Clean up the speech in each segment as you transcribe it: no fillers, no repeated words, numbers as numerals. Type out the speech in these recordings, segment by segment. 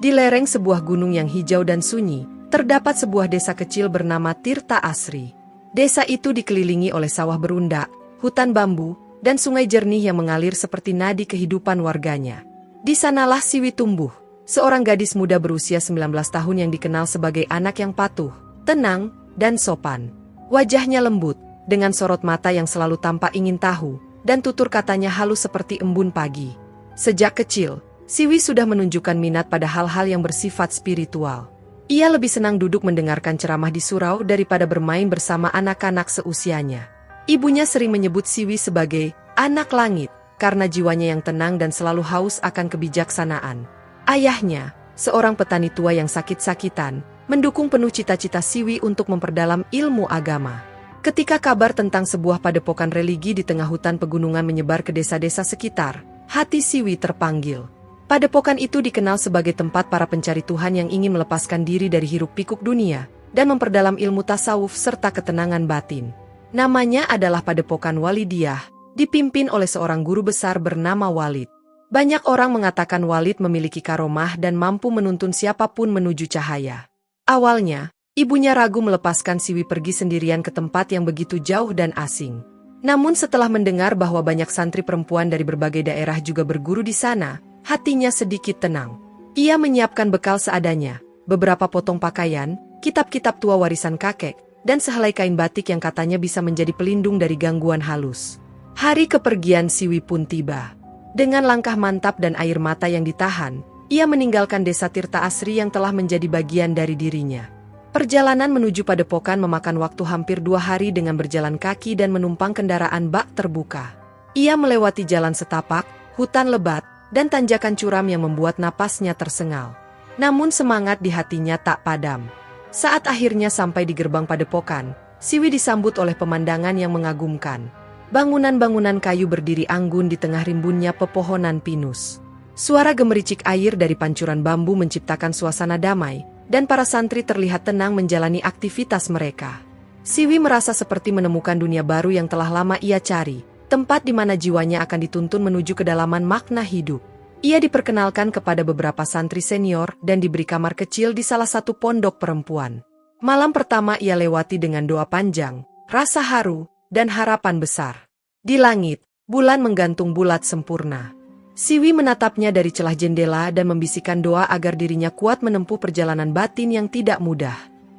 Di lereng sebuah gunung yang hijau dan sunyi, terdapat sebuah desa kecil bernama Tirta Asri. Desa itu dikelilingi oleh sawah berundak, hutan bambu, dan sungai jernih yang mengalir seperti nadi kehidupan warganya. Di sanalah Siwi tumbuh, seorang gadis muda berusia 19 tahun yang dikenal sebagai anak yang patuh, tenang, dan sopan. Wajahnya lembut, dengan sorot mata yang selalu tampak ingin tahu, dan tutur katanya halus seperti embun pagi. Sejak kecil, Siwi sudah menunjukkan minat pada hal-hal yang bersifat spiritual. Ia lebih senang duduk mendengarkan ceramah di surau daripada bermain bersama anak-anak seusianya. Ibunya sering menyebut Siwi sebagai anak langit, karena jiwanya yang tenang dan selalu haus akan kebijaksanaan. Ayahnya, seorang petani tua yang sakit-sakitan, mendukung penuh cita-cita Siwi untuk memperdalam ilmu agama. Ketika kabar tentang sebuah padepokan religi di tengah hutan pegunungan menyebar ke desa-desa sekitar, hati Siwi terpanggil. Padepokan itu dikenal sebagai tempat para pencari Tuhan yang ingin melepaskan diri dari hiruk-pikuk dunia dan memperdalam ilmu tasawuf serta ketenangan batin. Namanya adalah Padepokan Walidiyah, dipimpin oleh seorang guru besar bernama Walid. Banyak orang mengatakan Walid memiliki karomah dan mampu menuntun siapapun menuju cahaya. Awalnya, ibunya ragu melepaskan Siwi pergi sendirian ke tempat yang begitu jauh dan asing. Namun setelah mendengar bahwa banyak santri perempuan dari berbagai daerah juga berguru di sana, hatinya sedikit tenang. Ia menyiapkan bekal seadanya, beberapa potong pakaian, kitab-kitab tua warisan kakek, dan sehelai kain batik yang katanya bisa menjadi pelindung dari gangguan halus. Hari kepergian Siwi pun tiba. Dengan langkah mantap dan air mata yang ditahan, ia meninggalkan desa Tirta Asri yang telah menjadi bagian dari dirinya. Perjalanan menuju padepokan memakan waktu hampir 2 hari dengan berjalan kaki dan menumpang kendaraan bak terbuka. Ia melewati jalan setapak, hutan lebat, dan tanjakan curam yang membuat napasnya tersengal. Namun semangat di hatinya tak padam. Saat akhirnya sampai di gerbang padepokan, Siwi disambut oleh pemandangan yang mengagumkan. Bangunan-bangunan kayu berdiri anggun di tengah rimbunnya pepohonan pinus. Suara gemericik air dari pancuran bambu menciptakan suasana damai, dan para santri terlihat tenang menjalani aktivitas mereka. Siwi merasa seperti menemukan dunia baru yang telah lama ia cari, tempat di mana jiwanya akan dituntun menuju kedalaman makna hidup. Ia diperkenalkan kepada beberapa santri senior dan diberi kamar kecil di salah satu pondok perempuan. Malam pertama ia lewati dengan doa panjang, rasa haru, dan harapan besar. Di langit, bulan menggantung bulat sempurna. Siwi menatapnya dari celah jendela dan membisikkan doa agar dirinya kuat menempuh perjalanan batin yang tidak mudah.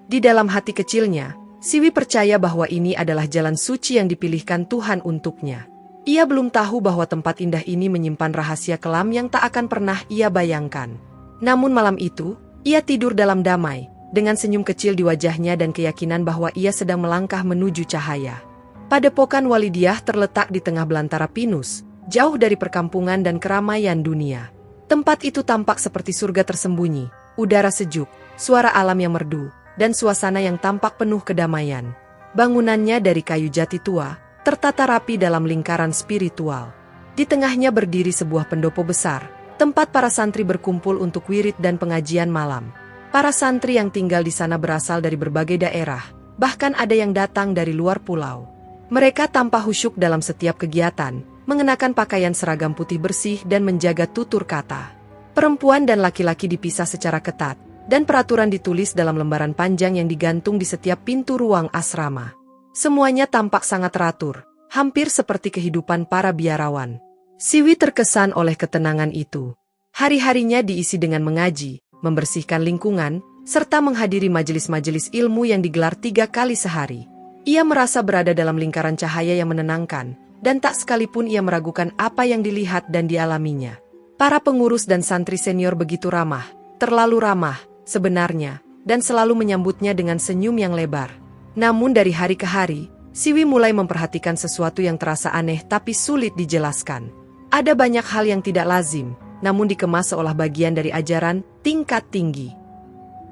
Di dalam hati kecilnya, Siwi percaya bahwa ini adalah jalan suci yang dipilihkan Tuhan untuknya. Ia belum tahu bahwa tempat indah ini menyimpan rahasia kelam yang tak akan pernah ia bayangkan. Namun malam itu, ia tidur dalam damai, dengan senyum kecil di wajahnya dan keyakinan bahwa ia sedang melangkah menuju cahaya. Padepokan Walidiyah terletak di tengah belantara pinus, jauh dari perkampungan dan keramaian dunia. Tempat itu tampak seperti surga tersembunyi, udara sejuk, suara alam yang merdu, dan suasana yang tampak penuh kedamaian. Bangunannya dari kayu jati tua, tertata rapi dalam lingkaran spiritual. Di tengahnya berdiri sebuah pendopo besar, tempat para santri berkumpul untuk wirid dan pengajian malam. Para santri yang tinggal di sana berasal dari berbagai daerah, bahkan ada yang datang dari luar pulau. Mereka tampak khusyuk dalam setiap kegiatan, mengenakan pakaian seragam putih bersih dan menjaga tutur kata. Perempuan dan laki-laki dipisah secara ketat, dan peraturan ditulis dalam lembaran panjang yang digantung di setiap pintu ruang asrama. Semuanya tampak sangat teratur, hampir seperti kehidupan para biarawan. Siwi terkesan oleh ketenangan itu. Hari-harinya diisi dengan mengaji, membersihkan lingkungan, serta menghadiri majelis-majelis ilmu yang digelar 3 kali sehari. Ia merasa berada dalam lingkaran cahaya yang menenangkan, dan tak sekalipun ia meragukan apa yang dilihat dan dialaminya. Para pengurus dan santri senior begitu ramah, terlalu ramah, sebenarnya, dan selalu menyambutnya dengan senyum yang lebar. Namun dari hari ke hari, Siwi mulai memperhatikan sesuatu yang terasa aneh tapi sulit dijelaskan. Ada banyak hal yang tidak lazim, namun dikemas seolah bagian dari ajaran tingkat tinggi.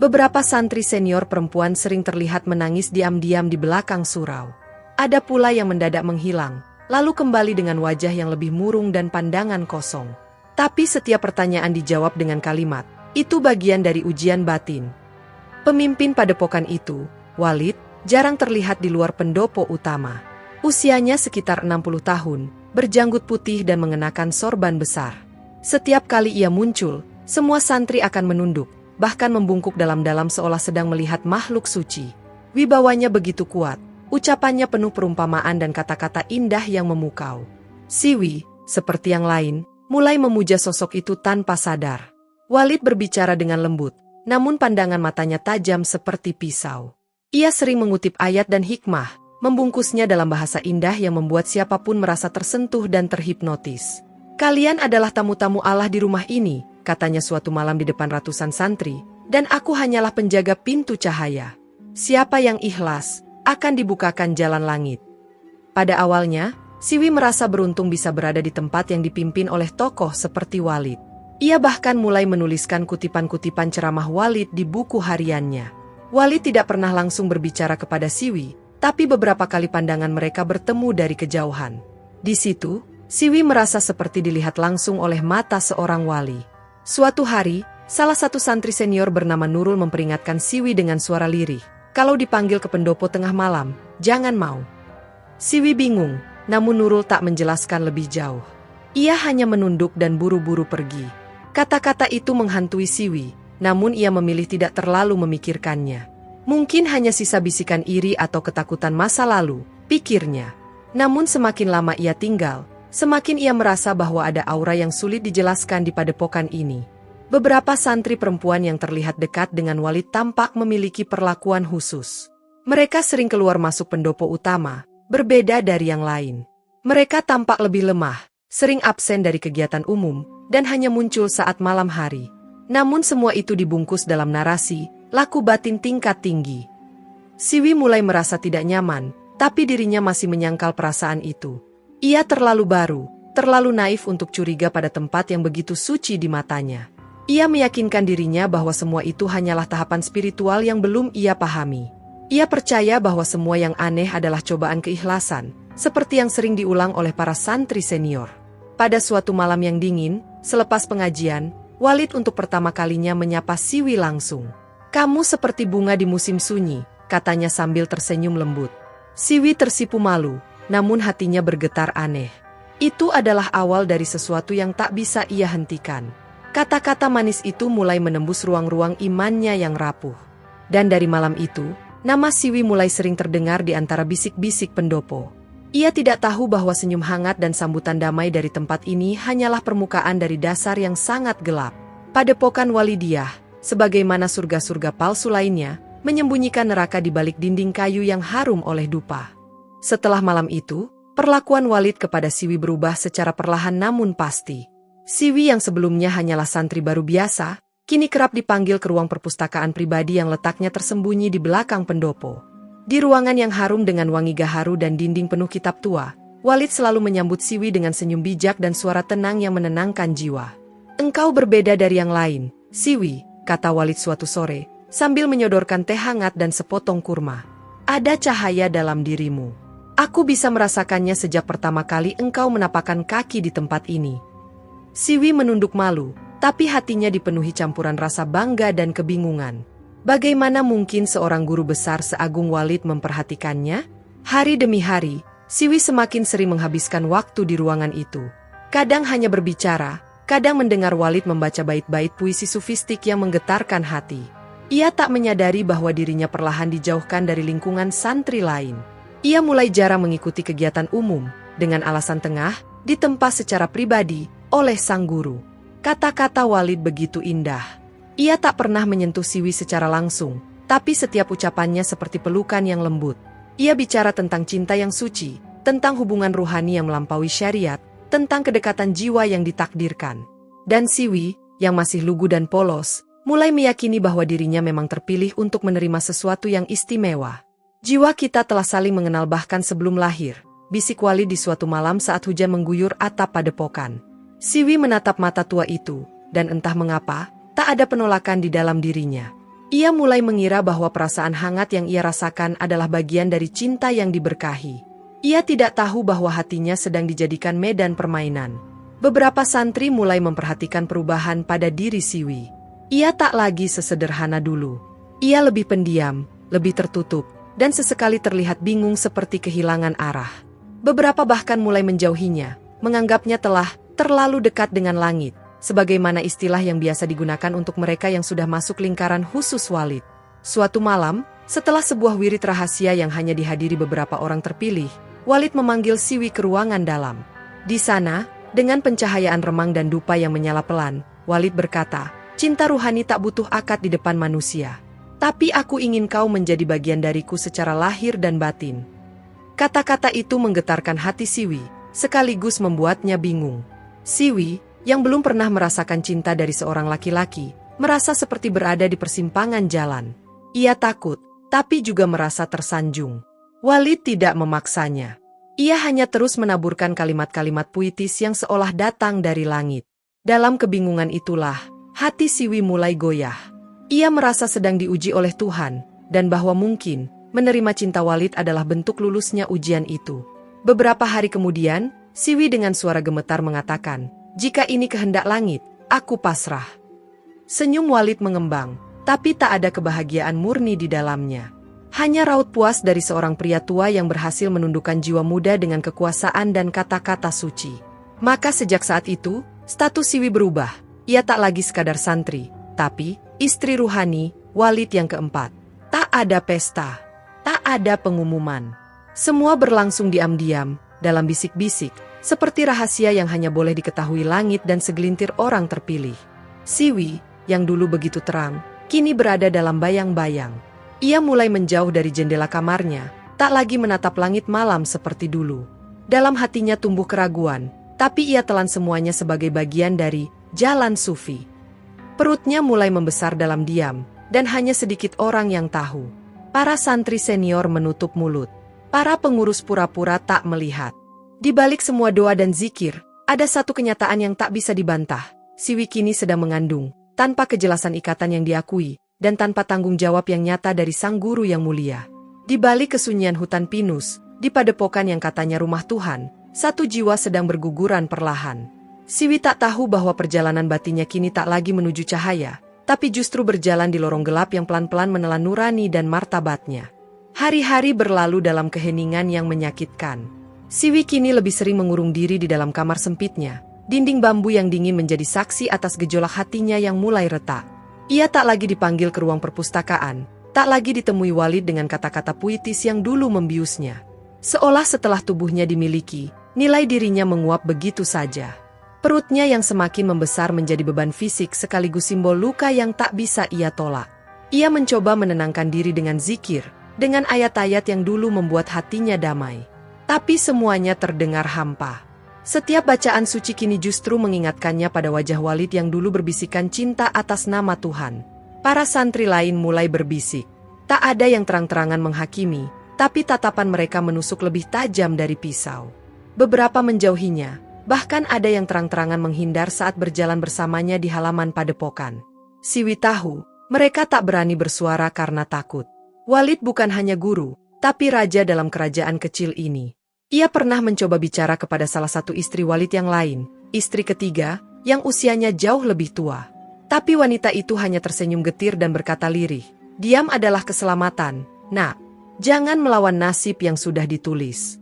Beberapa santri senior perempuan sering terlihat menangis diam-diam di belakang surau. Ada pula yang mendadak menghilang, lalu kembali dengan wajah yang lebih murung dan pandangan kosong. Tapi setiap pertanyaan dijawab dengan kalimat, itu bagian dari ujian batin. Pemimpin padepokan itu, Walid, jarang terlihat di luar pendopo utama. Usianya sekitar 60 tahun, berjanggut putih dan mengenakan sorban besar. Setiap kali ia muncul, Semua santri akan menunduk, bahkan membungkuk dalam-dalam seolah sedang melihat makhluk suci. Wibawanya begitu kuat, ucapannya penuh perumpamaan dan kata-kata indah yang memukau. Siwi, seperti yang lain, mulai memuja sosok itu tanpa sadar. Walid berbicara dengan lembut, namun pandangan matanya tajam seperti pisau. Ia sering mengutip ayat dan hikmah, membungkusnya dalam bahasa indah yang membuat siapapun merasa tersentuh dan terhipnotis. "Kalian adalah tamu-tamu Allah di rumah ini," katanya suatu malam di depan ratusan santri, "dan aku hanyalah penjaga pintu cahaya. Siapa yang ikhlas, akan dibukakan jalan langit." Pada awalnya, Siwi merasa beruntung bisa berada di tempat yang dipimpin oleh tokoh seperti Walid. Ia bahkan mulai menuliskan kutipan-kutipan ceramah Walid di buku hariannya. Walid tidak pernah langsung berbicara kepada Siwi, tapi beberapa kali pandangan mereka bertemu dari kejauhan. Di situ, Siwi merasa seperti dilihat langsung oleh mata seorang wali. Suatu hari, salah satu santri senior bernama Nurul memperingatkan Siwi dengan suara lirih, "Kalau dipanggil ke pendopo tengah malam, jangan mau." Siwi bingung, namun Nurul tak menjelaskan lebih jauh. Ia hanya menunduk dan buru-buru pergi. Kata-kata itu menghantui Siwi, namun ia memilih tidak terlalu memikirkannya. Mungkin hanya sisa bisikan iri atau ketakutan masa lalu, pikirnya. Namun semakin lama ia tinggal, semakin ia merasa bahwa ada aura yang sulit dijelaskan di padepokan ini. Beberapa santri perempuan yang terlihat dekat dengan Walid tampak memiliki perlakuan khusus. Mereka sering keluar masuk pendopo utama, berbeda dari yang lain. Mereka tampak lebih lemah, sering absen dari kegiatan umum, dan hanya muncul saat malam hari. Namun semua itu dibungkus dalam narasi, laku batin tingkat tinggi. Siwi mulai merasa tidak nyaman, tapi dirinya masih menyangkal perasaan itu. Ia terlalu baru, terlalu naif untuk curiga pada tempat yang begitu suci di matanya. Ia meyakinkan dirinya bahwa semua itu hanyalah tahapan spiritual yang belum ia pahami. Ia percaya bahwa semua yang aneh adalah cobaan keikhlasan, seperti yang sering diulang oleh para santri senior. Pada suatu malam yang dingin, selepas pengajian, Walid untuk pertama kalinya menyapa Siwi langsung. "Kamu seperti bunga di musim sunyi," katanya sambil tersenyum lembut. Siwi tersipu malu, namun hatinya bergetar aneh. Itu adalah awal dari sesuatu yang tak bisa ia hentikan. Kata-kata manis itu mulai menembus ruang-ruang imannya yang rapuh. Dan dari malam itu, nama Siwi mulai sering terdengar di antara bisik-bisik pendopo. Ia tidak tahu bahwa senyum hangat dan sambutan damai dari tempat ini hanyalah permukaan dari dasar yang sangat gelap. Padepokan Walidiyah, sebagaimana surga-surga palsu lainnya, menyembunyikan neraka di balik dinding kayu yang harum oleh dupa. Setelah malam itu, perlakuan Walid kepada Siwi berubah secara perlahan namun pasti. Siwi yang sebelumnya hanyalah santri baru biasa, kini kerap dipanggil ke ruang perpustakaan pribadi yang letaknya tersembunyi di belakang pendopo. Di ruangan yang harum dengan wangi gaharu dan dinding penuh kitab tua, Walid selalu menyambut Siwi dengan senyum bijak dan suara tenang yang menenangkan jiwa. "Engkau berbeda dari yang lain, Siwi," kata Walid suatu sore, sambil menyodorkan teh hangat dan sepotong kurma. "Ada cahaya dalam dirimu. Aku bisa merasakannya sejak pertama kali engkau menapakkan kaki di tempat ini." Siwi menunduk malu, tapi hatinya dipenuhi campuran rasa bangga dan kebingungan. Bagaimana mungkin seorang guru besar seagung Walid memperhatikannya? Hari demi hari, Siwi semakin sering menghabiskan waktu di ruangan itu. Kadang hanya berbicara, kadang mendengar Walid membaca bait-bait puisi sufistik yang menggetarkan hati. Ia tak menyadari bahwa dirinya perlahan dijauhkan dari lingkungan santri lain. Ia mulai jarang mengikuti kegiatan umum, dengan alasan tengah, ditempa secara pribadi, oleh sang guru. Kata-kata Walid begitu indah. Ia tak pernah menyentuh Siwi secara langsung, tapi setiap ucapannya seperti pelukan yang lembut. Ia bicara tentang cinta yang suci, tentang hubungan ruhani yang melampaui syariat, tentang kedekatan jiwa yang ditakdirkan. Dan Siwi, yang masih lugu dan polos, mulai meyakini bahwa dirinya memang terpilih untuk menerima sesuatu yang istimewa. "Jiwa kita telah saling mengenal bahkan sebelum lahir," bisik Walid di suatu malam saat hujan mengguyur atap padepokan. Siwi menatap mata tua itu, dan entah mengapa, tak ada penolakan di dalam dirinya. Ia mulai mengira bahwa perasaan hangat yang ia rasakan adalah bagian dari cinta yang diberkahi. Ia tidak tahu bahwa hatinya sedang dijadikan medan permainan. Beberapa santri mulai memperhatikan perubahan pada diri Siwi. Ia tak lagi sesederhana dulu. Ia lebih pendiam, lebih tertutup, dan sesekali terlihat bingung seperti kehilangan arah. Beberapa bahkan mulai menjauhinya, menganggapnya telah terlalu dekat dengan langit. sebagaimana istilah yang biasa digunakan untuk mereka yang sudah masuk lingkaran khusus Walid. Suatu malam, setelah sebuah wirid rahasia yang hanya dihadiri beberapa orang terpilih, Walid memanggil Siwi ke ruangan dalam. Di sana, dengan pencahayaan remang dan dupa yang menyala pelan, Walid berkata, "Cinta ruhani tak butuh akad di depan manusia. Tapi aku ingin kau menjadi bagian dariku secara lahir dan batin." Kata-kata itu menggetarkan hati Siwi, sekaligus membuatnya bingung. Siwi, yang belum pernah merasakan cinta dari seorang laki-laki, merasa seperti berada di persimpangan jalan. Ia takut, tapi juga merasa tersanjung. Walid tidak memaksanya. Ia hanya terus menaburkan kalimat-kalimat puitis yang seolah datang dari langit. Dalam kebingungan itulah, hati Siwi mulai goyah. Ia merasa sedang diuji oleh Tuhan, dan bahwa mungkin menerima cinta Walid adalah bentuk lulusnya ujian itu. Beberapa hari kemudian, Siwi dengan suara gemetar mengatakan, "Jika ini kehendak langit, aku pasrah." Senyum Walid mengembang, tapi tak ada kebahagiaan murni di dalamnya. Hanya raut puas dari seorang pria tua yang berhasil menundukkan jiwa muda dengan kekuasaan dan kata-kata suci. Maka sejak saat itu, status Siwi berubah. Ia tak lagi sekadar santri, tapi istri ruhani Walid yang keempat. Tak ada pesta, tak ada pengumuman. Semua berlangsung diam-diam, dalam bisik-bisik, seperti rahasia yang hanya boleh diketahui langit dan segelintir orang terpilih. Siwi, yang dulu begitu terang, kini berada dalam bayang-bayang. Ia mulai menjauh dari jendela kamarnya, tak lagi menatap langit malam seperti dulu. Dalam hatinya tumbuh keraguan, tapi ia telan semuanya sebagai bagian dari jalan sufi. Perutnya mulai membesar dalam diam, dan hanya sedikit orang yang tahu. Para santri senior menutup mulut. Para pengurus pura-pura tak melihat. Di balik semua doa dan zikir, ada satu kenyataan yang tak bisa dibantah. Siwi kini sedang mengandung, tanpa kejelasan ikatan yang diakui, dan tanpa tanggung jawab yang nyata dari sang guru yang mulia. Di balik kesunyian hutan pinus, di padepokan yang katanya rumah Tuhan, satu jiwa sedang berguguran perlahan. Siwi tak tahu bahwa perjalanan batinnya kini tak lagi menuju cahaya, tapi justru berjalan di lorong gelap yang pelan-pelan menelan nurani dan martabatnya. Hari-hari berlalu dalam keheningan yang menyakitkan. Siwi kini lebih sering mengurung diri di dalam kamar sempitnya. Dinding bambu yang dingin menjadi saksi atas gejolak hatinya yang mulai retak. Ia tak lagi dipanggil ke ruang perpustakaan, tak lagi ditemui Walid dengan kata-kata puitis yang dulu membiusnya. Seolah setelah tubuhnya dimiliki, nilai dirinya menguap begitu saja. Perutnya yang semakin membesar menjadi beban fisik sekaligus simbol luka yang tak bisa ia tolak. Ia mencoba menenangkan diri dengan zikir, dengan ayat-ayat yang dulu membuat hatinya damai. Tapi semuanya terdengar hampa. Setiap bacaan suci kini justru mengingatkannya pada wajah Walid yang dulu berbisikan cinta atas nama Tuhan. Para santri lain mulai berbisik. Tak ada yang terang-terangan menghakimi, tapi tatapan mereka menusuk lebih tajam dari pisau. Beberapa menjauhinya, bahkan ada yang terang-terangan menghindar saat berjalan bersamanya di halaman padepokan. Siwi tahu, mereka tak berani bersuara karena takut. Walid bukan hanya guru, tapi raja dalam kerajaan kecil ini. Ia pernah mencoba bicara kepada salah satu istri Walid yang lain, istri ketiga, yang usianya jauh lebih tua. Tapi wanita itu hanya tersenyum getir dan berkata lirih, "Diam adalah keselamatan, nak. Jangan melawan nasib yang sudah ditulis."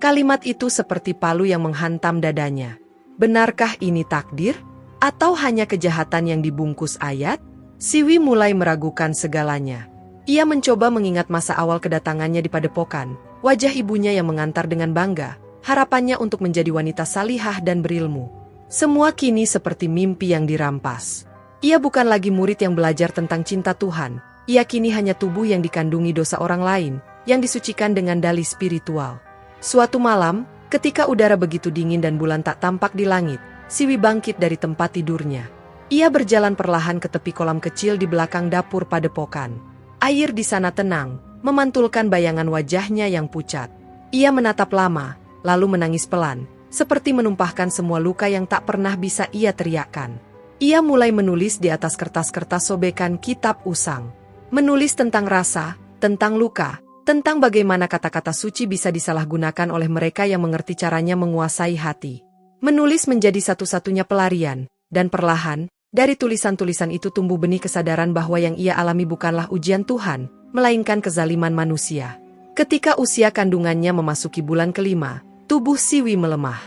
Kalimat itu seperti palu yang menghantam dadanya. Benarkah ini takdir? Atau hanya kejahatan yang dibungkus ayat? Siwi mulai meragukan segalanya. Ia mencoba mengingat masa awal kedatangannya di padepokan, wajah ibunya yang mengantar dengan bangga, harapannya untuk menjadi wanita salihah dan berilmu. Semua kini seperti mimpi yang dirampas. Ia bukan lagi murid yang belajar tentang cinta Tuhan, ia kini hanya tubuh yang dikandungi dosa orang lain, yang disucikan dengan dalih spiritual. Suatu malam, ketika udara begitu dingin dan bulan tak tampak di langit, Siwi bangkit dari tempat tidurnya. Ia berjalan perlahan ke tepi kolam kecil di belakang dapur padepokan. Air di sana tenang, memantulkan bayangan wajahnya yang pucat. Ia menatap lama, lalu menangis pelan, seperti menumpahkan semua luka yang tak pernah bisa ia teriakkan. Ia mulai menulis di atas kertas-kertas sobekan kitab usang. Menulis tentang rasa, tentang luka, tentang bagaimana kata-kata suci bisa disalahgunakan oleh mereka yang mengerti caranya menguasai hati. Menulis menjadi satu-satunya pelarian, dan perlahan, dari tulisan-tulisan itu tumbuh benih kesadaran bahwa yang ia alami bukanlah ujian Tuhan, melainkan kezaliman manusia. Ketika usia kandungannya memasuki bulan kelima, tubuh Siwi melemah.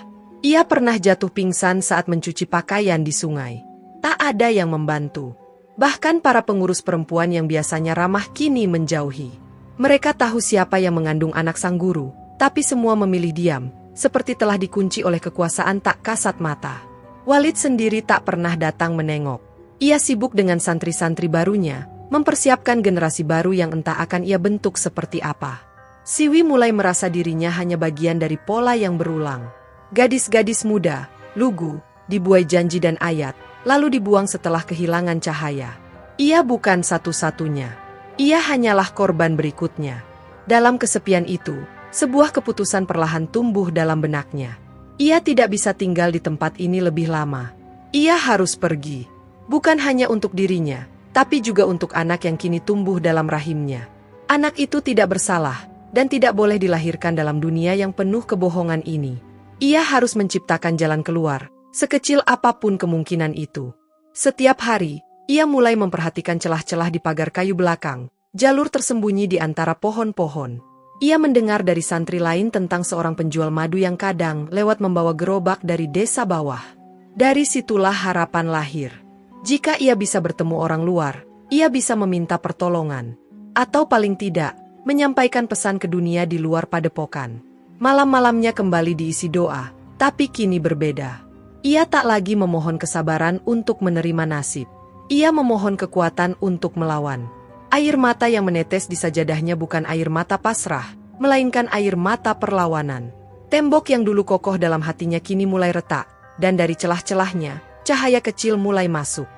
Ia pernah jatuh pingsan saat mencuci pakaian di sungai. Tak ada yang membantu. Bahkan para pengurus perempuan yang biasanya ramah kini menjauhi. Mereka tahu siapa yang mengandung anak sang guru, tapi semua memilih diam, seperti telah dikunci oleh kekuasaan tak kasat mata. Walid sendiri tak pernah datang menengok. Ia sibuk dengan santri-santri barunya, mempersiapkan generasi baru yang entah akan ia bentuk seperti apa. Siwi mulai merasa dirinya hanya bagian dari pola yang berulang. Gadis-gadis muda, lugu, dibuai janji dan ayat, lalu dibuang setelah kehilangan cahaya. Ia bukan satu-satunya. Ia hanyalah korban berikutnya. Dalam kesepian itu, sebuah keputusan perlahan tumbuh dalam benaknya. Ia tidak bisa tinggal di tempat ini lebih lama. Ia harus pergi. Bukan hanya untuk dirinya, tapi juga untuk anak yang kini tumbuh dalam rahimnya. Anak itu tidak bersalah, dan tidak boleh dilahirkan dalam dunia yang penuh kebohongan ini. Ia harus menciptakan jalan keluar, sekecil apapun kemungkinan itu. Setiap hari, ia mulai memperhatikan celah-celah di pagar kayu belakang, jalur tersembunyi di antara pohon-pohon. Ia mendengar dari santri lain tentang seorang penjual madu yang kadang lewat membawa gerobak dari desa bawah. Dari situlah harapan lahir. Jika ia bisa bertemu orang luar, ia bisa meminta pertolongan. Atau paling tidak, menyampaikan pesan ke dunia di luar padepokan. Malam-malamnya kembali diisi doa, tapi kini berbeda. Ia tak lagi memohon kesabaran untuk menerima nasib. Ia memohon kekuatan untuk melawan. Air mata yang menetes di sajadahnya bukan air mata pasrah, melainkan air mata perlawanan. Tembok yang dulu kokoh dalam hatinya kini mulai retak, dan dari celah-celahnya, cahaya kecil mulai masuk.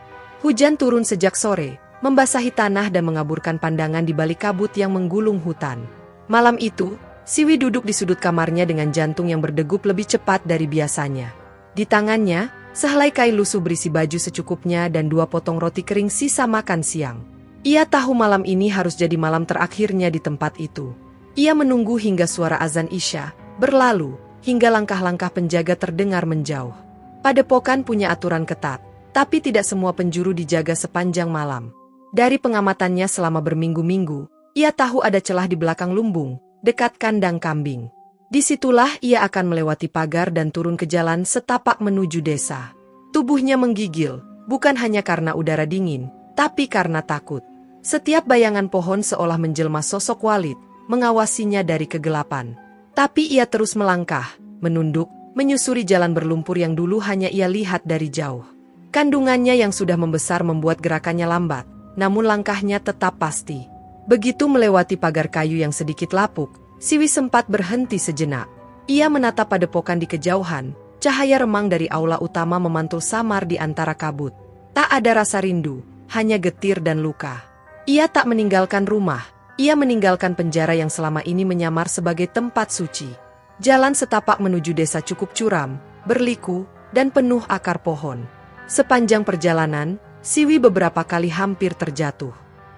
Hujan turun sejak sore, membasahi tanah dan mengaburkan pandangan di balik kabut yang menggulung hutan. Malam itu, Siwi duduk di sudut kamarnya dengan jantung yang berdegup lebih cepat dari biasanya. Di tangannya, sehelai kain lusuh berisi baju secukupnya dan 2 potong roti kering sisa makan siang. Ia tahu malam ini harus jadi malam terakhirnya di tempat itu. Ia menunggu hingga suara azan Isya berlalu, hingga langkah-langkah penjaga terdengar menjauh. Padepokan punya aturan ketat, tapi tidak semua penjuru dijaga sepanjang malam. Dari pengamatannya selama berminggu-minggu, ia tahu ada celah di belakang lumbung, dekat kandang kambing. Disitulah ia akan melewati pagar dan turun ke jalan setapak menuju desa. Tubuhnya menggigil, bukan hanya karena udara dingin, tapi karena takut. Setiap bayangan pohon seolah menjelma sosok Walid, mengawasinya dari kegelapan. Tapi ia terus melangkah, menunduk, menyusuri jalan berlumpur yang dulu hanya ia lihat dari jauh. Kandungannya yang sudah membesar membuat gerakannya lambat, namun langkahnya tetap pasti. Begitu melewati pagar kayu yang sedikit lapuk, Siwi sempat berhenti sejenak. Ia menatap padepokan di kejauhan, cahaya remang dari aula utama memantul samar di antara kabut. Tak ada rasa rindu, hanya getir dan luka. Ia tak meninggalkan rumah, ia meninggalkan penjara yang selama ini menyamar sebagai tempat suci. Jalan setapak menuju desa cukup curam, berliku, dan penuh akar pohon. Sepanjang perjalanan, Siwi beberapa kali hampir terjatuh.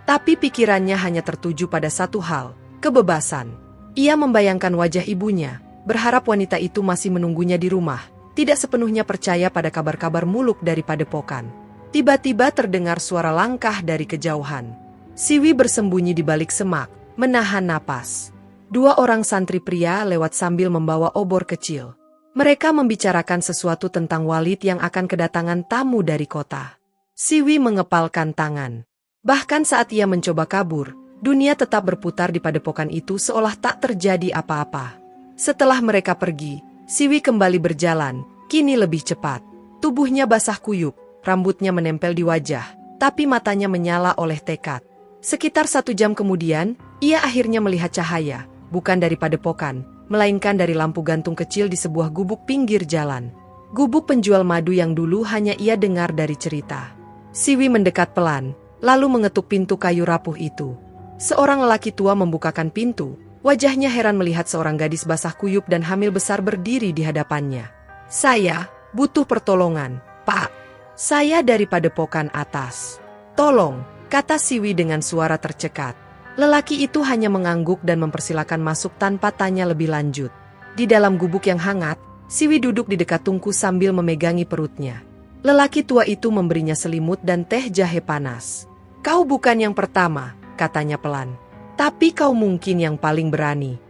Tapi pikirannya hanya tertuju pada satu hal, kebebasan. Ia membayangkan wajah ibunya, berharap wanita itu masih menunggunya di rumah, tidak sepenuhnya percaya pada kabar-kabar muluk dari padepokan. Tiba-tiba terdengar suara langkah dari kejauhan. Siwi bersembunyi di balik semak, menahan napas. 2 orang santri pria lewat sambil membawa obor kecil. Mereka membicarakan sesuatu tentang Walid yang akan kedatangan tamu dari kota. Siwi mengepalkan tangan. Bahkan saat ia mencoba kabur, dunia tetap berputar di padepokan itu seolah tak terjadi apa-apa. Setelah mereka pergi, Siwi kembali berjalan, kini lebih cepat. Tubuhnya basah kuyup, rambutnya menempel di wajah, tapi matanya menyala oleh tekad. Sekitar 1 jam kemudian, ia akhirnya melihat cahaya, bukan dari padepokan, melainkan dari lampu gantung kecil di sebuah gubuk pinggir jalan. Gubuk penjual madu yang dulu hanya ia dengar dari cerita. Siwi mendekat pelan, lalu mengetuk pintu kayu rapuh itu. Seorang lelaki tua membukakan pintu, wajahnya heran melihat seorang gadis basah kuyup dan hamil besar berdiri di hadapannya. "Saya butuh pertolongan, Pak. Saya dari padepokan atas. Tolong," kata Siwi dengan suara tercekat. Lelaki itu hanya mengangguk dan mempersilakan masuk tanpa tanya lebih lanjut. Di dalam gubuk yang hangat, Siwi duduk di dekat tungku sambil memegangi perutnya. Lelaki tua itu memberinya selimut dan teh jahe panas. "Kau bukan yang pertama," katanya pelan. "Tapi kau mungkin yang paling berani."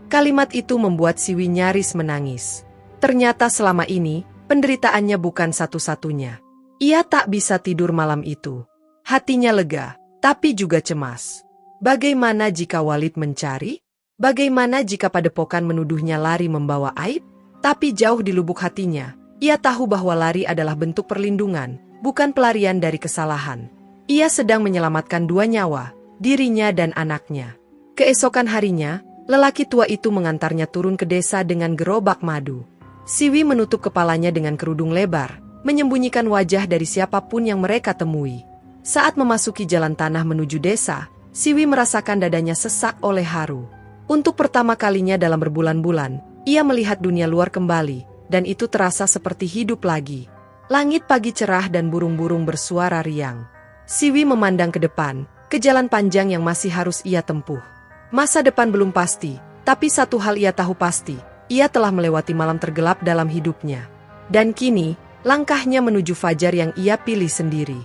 Kalimat itu membuat Siwi nyaris menangis. Ternyata selama ini, penderitaannya bukan satu-satunya. Ia tak bisa tidur malam itu. Hatinya lega, tapi juga cemas. Bagaimana jika Walid mencari? Bagaimana jika padepokan menuduhnya lari membawa aib? Tapi jauh di lubuk hatinya, ia tahu bahwa lari adalah bentuk perlindungan, bukan pelarian dari kesalahan. Ia sedang menyelamatkan 2 nyawa, dirinya dan anaknya. Keesokan harinya, lelaki tua itu mengantarnya turun ke desa dengan gerobak madu. Siwi menutup kepalanya dengan kerudung lebar, menyembunyikan wajah dari siapapun yang mereka temui. Saat memasuki jalan tanah menuju desa, Siwi merasakan dadanya sesak oleh haru. Untuk pertama kalinya dalam berbulan-bulan, ia melihat dunia luar kembali, dan itu terasa seperti hidup lagi. Langit pagi cerah dan burung-burung bersuara riang. Siwi memandang ke depan, ke jalan panjang yang masih harus ia tempuh. Masa depan belum pasti, tapi satu hal ia tahu pasti, ia telah melewati malam tergelap dalam hidupnya. Dan kini, langkahnya menuju fajar yang ia pilih sendiri.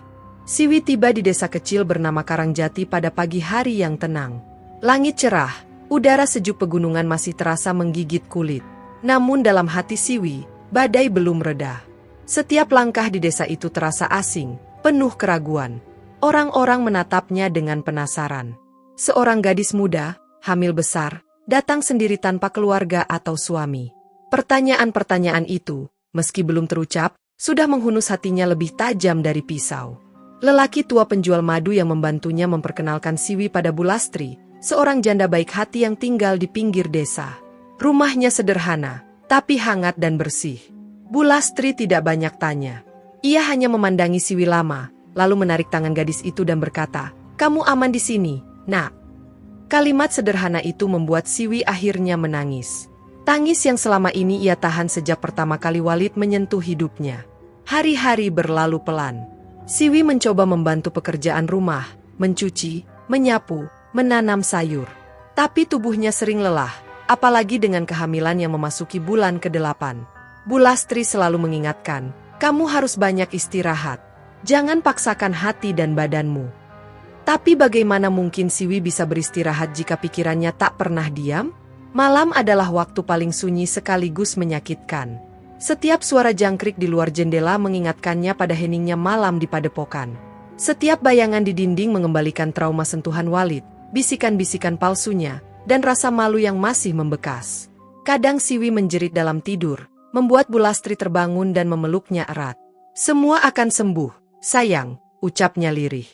Siwi tiba di desa kecil bernama Karangjati pada pagi hari yang tenang. Langit cerah. Udara sejuk pegunungan masih terasa menggigit kulit. Namun dalam hati Siwi, badai belum reda. Setiap langkah di desa itu terasa asing, penuh keraguan. Orang-orang menatapnya dengan penasaran. Seorang gadis muda, hamil besar, datang sendiri tanpa keluarga atau suami. Pertanyaan-pertanyaan itu, meski belum terucap, sudah menghunus hatinya lebih tajam dari pisau. Lelaki tua penjual madu yang membantunya memperkenalkan Siwi pada Bulastri, seorang janda baik hati yang tinggal di pinggir desa. Rumahnya sederhana, tapi hangat dan bersih. Bulastri tidak banyak tanya. Ia hanya memandangi Siwi lama, lalu menarik tangan gadis itu dan berkata, "Kamu aman di sini, Nak." Kalimat sederhana itu membuat Siwi akhirnya menangis. Tangis yang selama ini ia tahan sejak pertama kali Walid menyentuh hidupnya. Hari-hari berlalu pelan. Siwi mencoba membantu pekerjaan rumah, mencuci, menyapu, menanam sayur. Tapi tubuhnya sering lelah, apalagi dengan kehamilan yang memasuki bulan ke-8. Bulastri selalu mengingatkan, "Kamu harus banyak istirahat. Jangan paksakan hati dan badanmu." Tapi bagaimana mungkin Siwi bisa beristirahat jika pikirannya tak pernah diam? Malam adalah waktu paling sunyi sekaligus menyakitkan. Setiap suara jangkrik di luar jendela mengingatkannya pada heningnya malam di padepokan. Setiap bayangan di dinding mengembalikan trauma sentuhan Walid, bisikan-bisikan palsunya, dan rasa malu yang masih membekas. Kadang Siwi menjerit dalam tidur, membuat Bulastri terbangun dan memeluknya erat. "Semua akan sembuh, sayang," ucapnya lirih.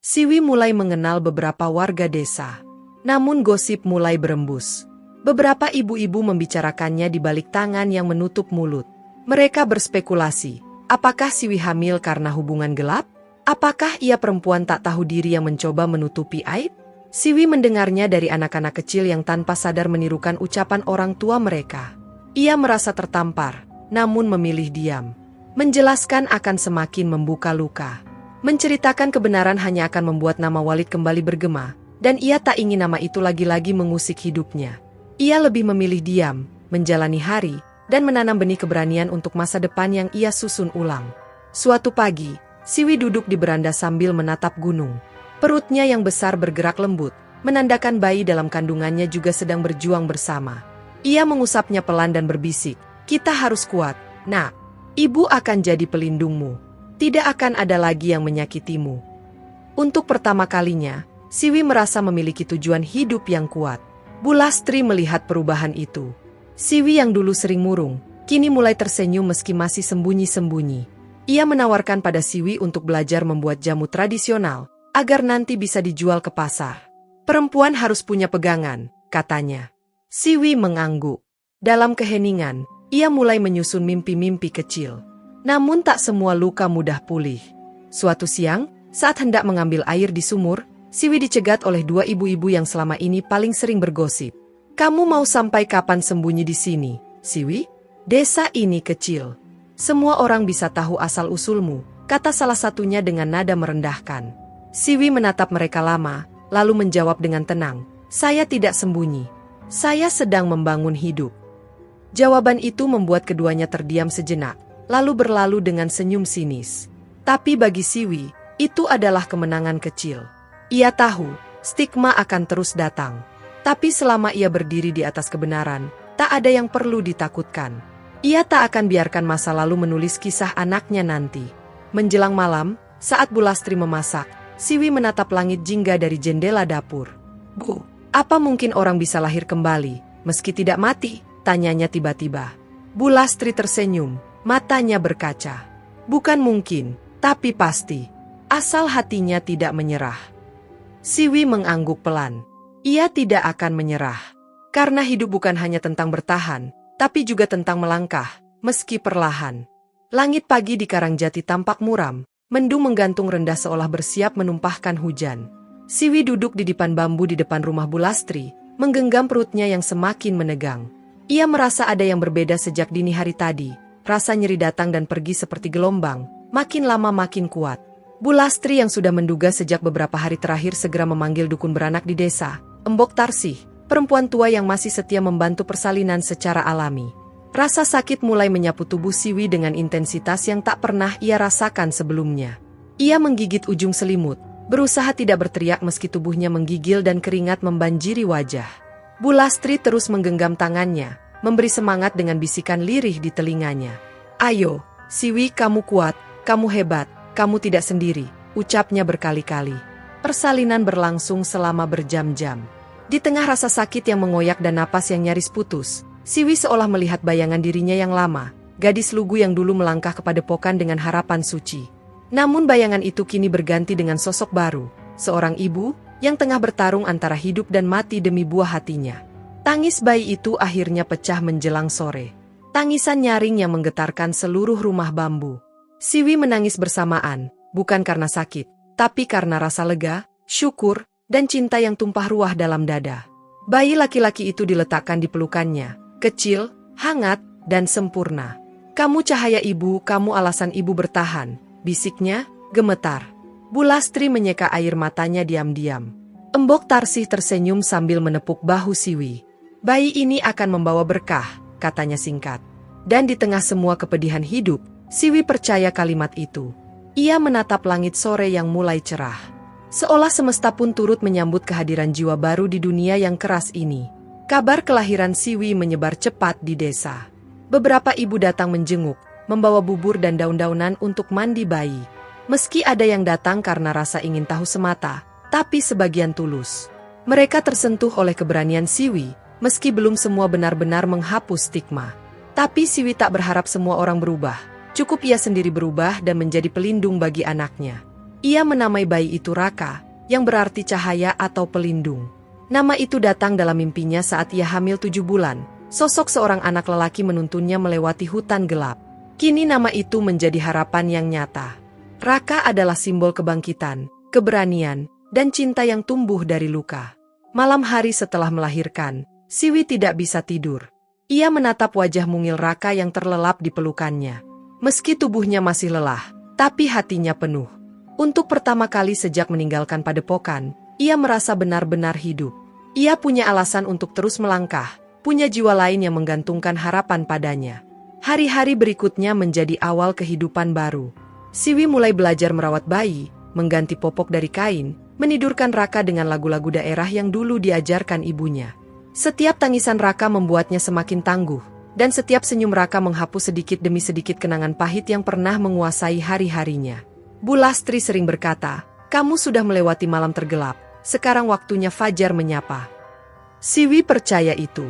Siwi mulai mengenal beberapa warga desa. Namun gosip mulai berembus. Beberapa ibu-ibu membicarakannya di balik tangan yang menutup mulut. Mereka berspekulasi, apakah Siwi hamil karena hubungan gelap? Apakah ia perempuan tak tahu diri yang mencoba menutupi aib? Siwi mendengarnya dari anak-anak kecil yang tanpa sadar menirukan ucapan orang tua mereka. Ia merasa tertampar, namun memilih diam. Menjelaskan akan semakin membuka luka. Menceritakan kebenaran hanya akan membuat nama Walid kembali bergema, dan ia tak ingin nama itu lagi-lagi mengusik hidupnya. Ia lebih memilih diam, menjalani hari, dan menanam benih keberanian untuk masa depan yang ia susun ulang. Suatu pagi, Siwi duduk di beranda sambil menatap gunung. Perutnya yang besar bergerak lembut, menandakan bayi dalam kandungannya juga sedang berjuang bersama. Ia mengusapnya pelan dan berbisik, "Kita harus kuat, Nak. Ibu akan jadi pelindungmu. Tidak akan ada lagi yang menyakitimu." Untuk pertama kalinya, Siwi merasa memiliki tujuan hidup yang kuat. Bulastri melihat perubahan itu. Siwi yang dulu sering murung, kini mulai tersenyum meski masih sembunyi-sembunyi. Ia menawarkan pada Siwi untuk belajar membuat jamu tradisional, agar nanti bisa dijual ke pasar. "Perempuan harus punya pegangan," katanya. Siwi mengangguk. Dalam keheningan, ia mulai menyusun mimpi-mimpi kecil. Namun tak semua luka mudah pulih. Suatu siang, saat hendak mengambil air di sumur, Siwi dicegat oleh 2 ibu-ibu yang selama ini paling sering bergosip. "Kamu mau sampai kapan sembunyi di sini, Siwi? Desa ini kecil. Semua orang bisa tahu asal-usulmu," kata salah satunya dengan nada merendahkan. Siwi menatap mereka lama, lalu menjawab dengan tenang, "Saya tidak sembunyi. Saya sedang membangun hidup." Jawaban itu membuat keduanya terdiam sejenak, lalu berlalu dengan senyum sinis. Tapi bagi Siwi, itu adalah kemenangan kecil. Ia tahu, stigma akan terus datang. Tapi selama ia berdiri di atas kebenaran, tak ada yang perlu ditakutkan. Ia tak akan biarkan masa lalu menulis kisah anaknya nanti. Menjelang malam, saat Bu Lastri memasak, Siwi menatap langit jingga dari jendela dapur. "Bu, apa mungkin orang bisa lahir kembali, meski tidak mati?" tanyanya tiba-tiba. Bu Lastri tersenyum, matanya berkaca. "Bukan mungkin, tapi pasti. Asal hatinya tidak menyerah." Siwi mengangguk pelan. Ia tidak akan menyerah. Karena hidup bukan hanya tentang bertahan, tapi juga tentang melangkah, meski perlahan. Langit pagi di Karangjati tampak muram, mendung menggantung rendah seolah bersiap menumpahkan hujan. Siwi duduk di dipan bambu di depan rumah Bu Lastri, menggenggam perutnya yang semakin menegang. Ia merasa ada yang berbeda sejak dini hari tadi. Rasa nyeri datang dan pergi seperti gelombang, makin lama makin kuat. Bu Lastri yang sudah menduga sejak beberapa hari terakhir segera memanggil dukun beranak di desa, Embok Tarsih, perempuan tua yang masih setia membantu persalinan secara alami. Rasa sakit mulai menyapu tubuh Siwi dengan intensitas yang tak pernah ia rasakan sebelumnya. Ia menggigit ujung selimut, berusaha tidak berteriak meski tubuhnya menggigil dan keringat membanjiri wajah. Bu Lastri terus menggenggam tangannya, memberi semangat dengan bisikan lirih di telinganya. "Ayo, Siwi, kamu kuat, kamu hebat, kamu tidak sendiri," ucapnya berkali-kali. Persalinan berlangsung selama berjam-jam. Di tengah rasa sakit yang mengoyak dan napas yang nyaris putus, Siwi seolah melihat bayangan dirinya yang lama, gadis lugu yang dulu melangkah ke padepokan dengan harapan suci. Namun bayangan itu kini berganti dengan sosok baru, seorang ibu yang tengah bertarung antara hidup dan mati demi buah hatinya. Tangis bayi itu akhirnya pecah menjelang sore. Tangisan nyaring yang menggetarkan seluruh rumah bambu. Siwi menangis bersamaan, bukan karena sakit, tapi karena rasa lega, syukur, dan cinta yang tumpah ruah dalam dada. Bayi laki-laki itu diletakkan di pelukannya. Kecil, hangat, dan sempurna. "Kamu cahaya ibu, kamu alasan ibu bertahan," bisiknya, gemetar. Bu Lastri menyeka air matanya diam-diam. Embok Tarsih tersenyum sambil menepuk bahu Siwi. "Bayi ini akan membawa berkah," katanya singkat. Dan di tengah semua kepedihan hidup, Siwi percaya kalimat itu. Ia menatap langit sore yang mulai cerah. Seolah semesta pun turut menyambut kehadiran jiwa baru di dunia yang keras ini. Kabar kelahiran Siwi menyebar cepat di desa. Beberapa ibu datang menjenguk, membawa bubur dan daun-daunan untuk mandi bayi. Meski ada yang datang karena rasa ingin tahu semata, tapi sebagian tulus. Mereka tersentuh oleh keberanian Siwi, meski belum semua benar-benar menghapus stigma. Tapi Siwi tak berharap semua orang berubah. Cukup ia sendiri berubah dan menjadi pelindung bagi anaknya. Ia menamai bayi itu Raka, yang berarti cahaya atau pelindung. Nama itu datang dalam mimpinya saat ia hamil 7 bulan. Sosok seorang anak lelaki menuntunnya melewati hutan gelap. Kini nama itu menjadi harapan yang nyata. Raka adalah simbol kebangkitan, keberanian, dan cinta yang tumbuh dari luka. Malam hari setelah melahirkan, Siwi tidak bisa tidur. Ia menatap wajah mungil Raka yang terlelap di pelukannya. Meski tubuhnya masih lelah, tapi hatinya penuh. Untuk pertama kali sejak meninggalkan padepokan, ia merasa benar-benar hidup. Ia punya alasan untuk terus melangkah, punya jiwa lain yang menggantungkan harapan padanya. Hari-hari berikutnya menjadi awal kehidupan baru. Siwi mulai belajar merawat bayi, mengganti popok dari kain, menidurkan Raka dengan lagu-lagu daerah yang dulu diajarkan ibunya. Setiap tangisan Raka membuatnya semakin tangguh, dan setiap senyum Raka menghapus sedikit demi sedikit kenangan pahit yang pernah menguasai hari-harinya. Bu Lastri sering berkata, "Kamu sudah melewati malam tergelap. Sekarang waktunya fajar menyapa." Siwi percaya itu.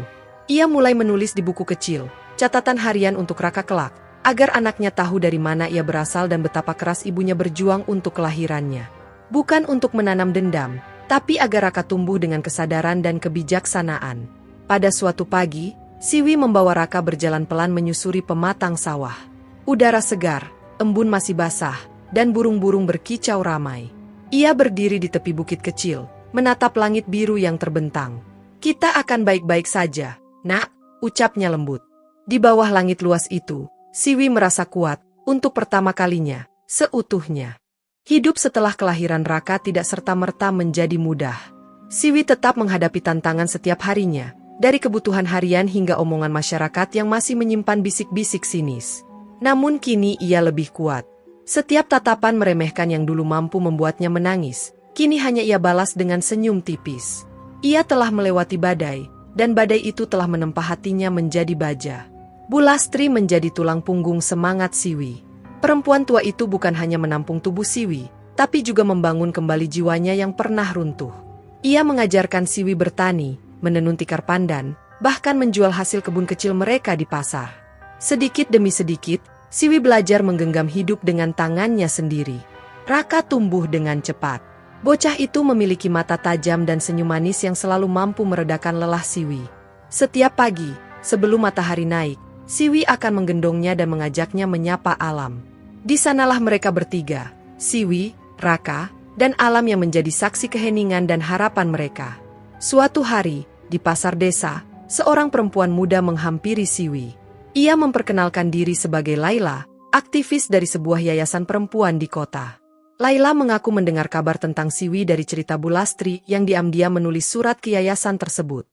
Ia mulai menulis di buku kecil, catatan harian untuk Raka kelak, agar anaknya tahu dari mana ia berasal dan betapa keras ibunya berjuang untuk kelahirannya. Bukan untuk menanam dendam, tapi agar Raka tumbuh dengan kesadaran dan kebijaksanaan. Pada suatu pagi, Siwi membawa Raka berjalan pelan menyusuri pematang sawah. Udara segar, embun masih basah, dan burung-burung berkicau ramai. Ia berdiri di tepi bukit kecil, menatap langit biru yang terbentang. "Kita akan baik-baik saja, Nak," ucapnya lembut. Di bawah langit luas itu, Siwi merasa kuat, untuk pertama kalinya, seutuhnya. Hidup setelah kelahiran Raka tidak serta-merta menjadi mudah. Siwi tetap menghadapi tantangan setiap harinya, dari kebutuhan harian hingga omongan masyarakat yang masih menyimpan bisik-bisik sinis. Namun kini ia lebih kuat. Setiap tatapan meremehkan yang dulu mampu membuatnya menangis, kini hanya ia balas dengan senyum tipis. Ia telah melewati badai, dan badai itu telah menempa hatinya menjadi baja. Bulastri menjadi tulang punggung semangat Siwi. Perempuan tua itu bukan hanya menampung tubuh Siwi, tapi juga membangun kembali jiwanya yang pernah runtuh. Ia mengajarkan Siwi bertani, menenun tikar pandan, bahkan menjual hasil kebun kecil mereka di pasar. Sedikit demi sedikit, Siwi belajar menggenggam hidup dengan tangannya sendiri. Raka tumbuh dengan cepat. Bocah itu memiliki mata tajam dan senyum manis yang selalu mampu meredakan lelah Siwi. Setiap pagi, sebelum matahari naik, Siwi akan menggendongnya dan mengajaknya menyapa alam. Di sanalah mereka bertiga, Siwi, Raka, dan alam yang menjadi saksi keheningan dan harapan mereka. Suatu hari, di pasar desa, seorang perempuan muda menghampiri Siwi. Ia memperkenalkan diri sebagai Laila, aktivis dari sebuah yayasan perempuan di kota. Laila mengaku mendengar kabar tentang Siwi dari cerita Bulastri yang diam-diam menulis surat ke yayasan tersebut.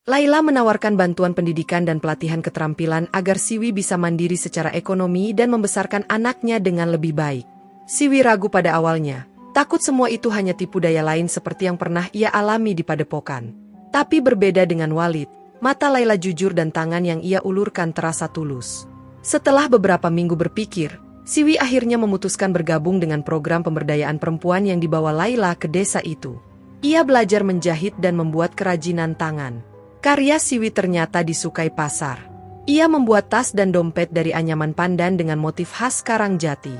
Laila menawarkan bantuan pendidikan dan pelatihan keterampilan agar Siwi bisa mandiri secara ekonomi dan membesarkan anaknya dengan lebih baik. Siwi ragu pada awalnya, takut semua itu hanya tipu daya lain seperti yang pernah ia alami di padepokan. Tapi berbeda dengan Walid, mata Laila jujur dan tangan yang ia ulurkan terasa tulus. Setelah beberapa minggu berpikir, Siwi akhirnya memutuskan bergabung dengan program pemberdayaan perempuan yang dibawa Laila ke desa itu. Ia belajar menjahit dan membuat kerajinan tangan. Karya Siwi ternyata disukai pasar. Ia membuat tas dan dompet dari anyaman pandan dengan motif khas Karangjati.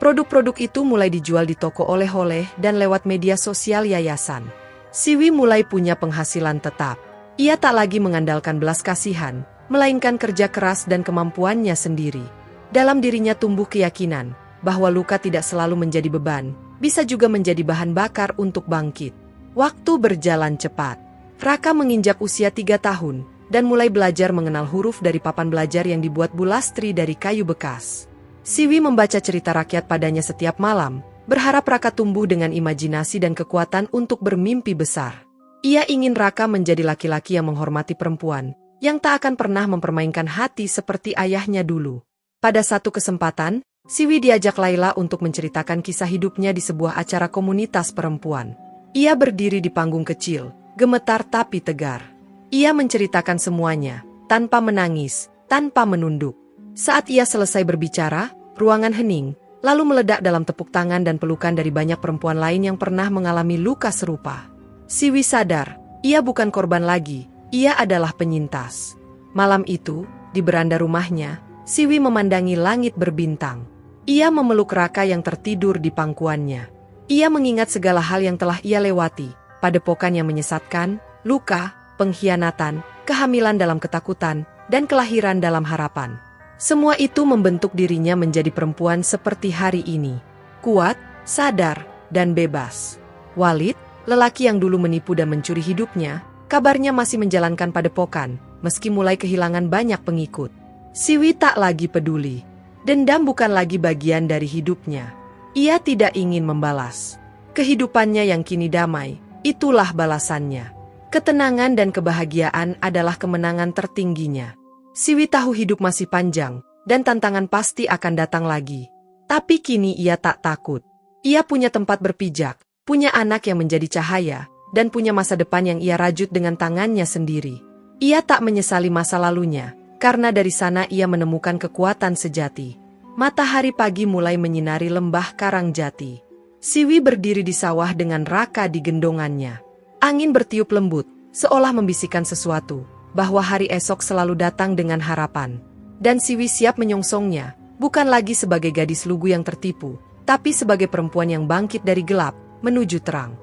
Produk-produk itu mulai dijual di toko oleh-oleh dan lewat media sosial yayasan. Siwi mulai punya penghasilan tetap. Ia tak lagi mengandalkan belas kasihan, melainkan kerja keras dan kemampuannya sendiri. Dalam dirinya tumbuh keyakinan bahwa luka tidak selalu menjadi beban, bisa juga menjadi bahan bakar untuk bangkit. Waktu berjalan cepat. Raka menginjak usia 3 tahun dan mulai belajar mengenal huruf dari papan belajar yang dibuat Bulastri dari kayu bekas. Siwi membaca cerita rakyat padanya setiap malam, berharap Raka tumbuh dengan imajinasi dan kekuatan untuk bermimpi besar. Ia ingin Raka menjadi laki-laki yang menghormati perempuan, yang tak akan pernah mempermainkan hati seperti ayahnya dulu. Pada satu kesempatan, Siwi diajak Laila untuk menceritakan kisah hidupnya di sebuah acara komunitas perempuan. Ia berdiri di panggung kecil, gemetar tapi tegar. Ia menceritakan semuanya, tanpa menangis, tanpa menunduk. Saat ia selesai berbicara, ruangan hening, lalu meledak dalam tepuk tangan dan pelukan dari banyak perempuan lain yang pernah mengalami luka serupa. Siwi sadar, ia bukan korban lagi, ia adalah penyintas. Malam itu, di beranda rumahnya, Siwi memandangi langit berbintang. Ia memeluk Raka yang tertidur di pangkuannya. Ia mengingat segala hal yang telah ia lewati, padepokan yang menyesatkan, luka, pengkhianatan, kehamilan dalam ketakutan, dan kelahiran dalam harapan. Semua itu membentuk dirinya menjadi perempuan seperti hari ini. Kuat, sadar, dan bebas. Walid, lelaki yang dulu menipu dan mencuri hidupnya, kabarnya masih menjalankan padepokan, meski mulai kehilangan banyak pengikut. Siwi tak lagi peduli. Dendam bukan lagi bagian dari hidupnya. Ia tidak ingin membalas. Kehidupannya yang kini damai, itulah balasannya. Ketenangan dan kebahagiaan adalah kemenangan tertingginya. Siwi tahu hidup masih panjang, dan tantangan pasti akan datang lagi. Tapi kini ia tak takut. Ia punya tempat berpijak, punya anak yang menjadi cahaya, dan punya masa depan yang ia rajut dengan tangannya sendiri. Ia tak menyesali masa lalunya, karena dari sana ia menemukan kekuatan sejati. Matahari pagi mulai menyinari lembah Karangjati. Siwi berdiri di sawah dengan Raka di gendongannya. Angin bertiup lembut, seolah membisikkan sesuatu, bahwa hari esok selalu datang dengan harapan. Dan Siwi siap menyongsongnya, bukan lagi sebagai gadis lugu yang tertipu, tapi sebagai perempuan yang bangkit dari gelap, menuju terang.